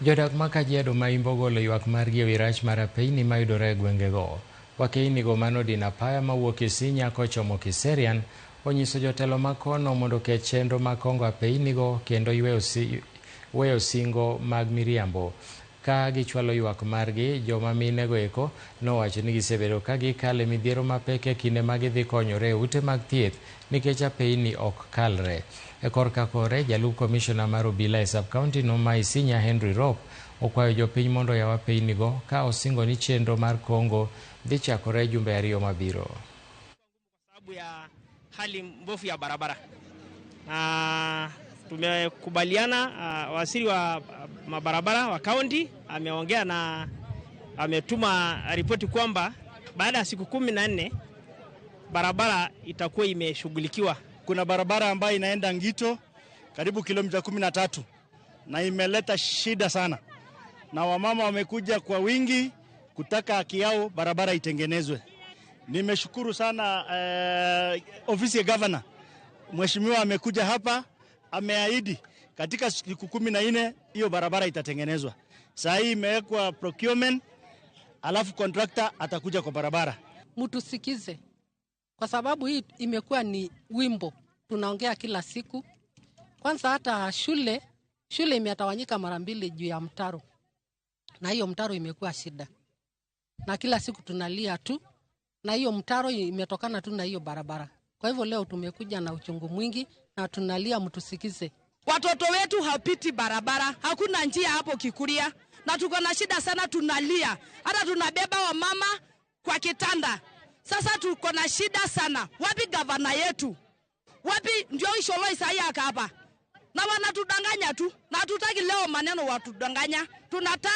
Jodak ma Kajiado ma Imbo golo ywak margi ewi rach mar apeyni mayudore e gwengego. Wakeynigo manodino apaya mawuok Isinya kochomo Kiserian onyiso jotelo makono mondo ket chenro mag kongo apeynigo kendo weyo singo mag miriambo. Ka gichwalo ywak margi, joma minego eko nowacho ni gisebedo ka gikale midhiero mapek e kinde ma gidhi konyore e ute mag thieth nikech apeyni ok kalre. E korka kore, jalup komishona mar obila e sub-county no ma Isinya Henry Rop okwayo jopiny mondo oyaw apeynigo ka osingo ni chenro mar kongo dhi chakore jumbe 2 mabiro. Sababu ya hali mbovu ya barabara. Tumekubaliana waziri wa mabarabara wa kaunti ameongea na ametuma ripoti kwamba baada ya siku 14 barabara itakuwa imeshughulikiwa. Kuna barabara ambayo inaenda Ngito karibu kilomita 13 na imeleta shida sana, na wamama wamekuja kwa wingi kutaka haki yao barabara itengenezwe. Nimeshukuru sana ofisi ya governor, mheshimiwa amekuja hapa, ameahidi katika siku 14 hiyo barabara itatengenezwa. Saa hii imewekwa procurement, alafu contractor atakuja kwa barabara. Mtusikize, kwa sababu hii imekuwa ni wimbo tunaongea kila siku. Kwanza hata shule imetawanyika mara 2 juu ya mtaro, na hiyo mtaro imekuwa shida, na kila siku tunalia tu, na hiyo mtaro imetokana tu na hiyo barabara. Kwa hivyo leo tumekuja na uchungu mwingi na tunalia, mtusikize. Watoto wetu hapiti barabara, hakuna njia hapo Kikuria, na tuko na shida sana, tunalia. Hata tunabeba wa mama kwa kitanda. Sasa tuko na shida sana. Wapi gavana yetu? Wapi ndio Isholo Isaya hapa? Na wanatudanganya tu. Na hatutaki leo maneno watudanganya. Tunataka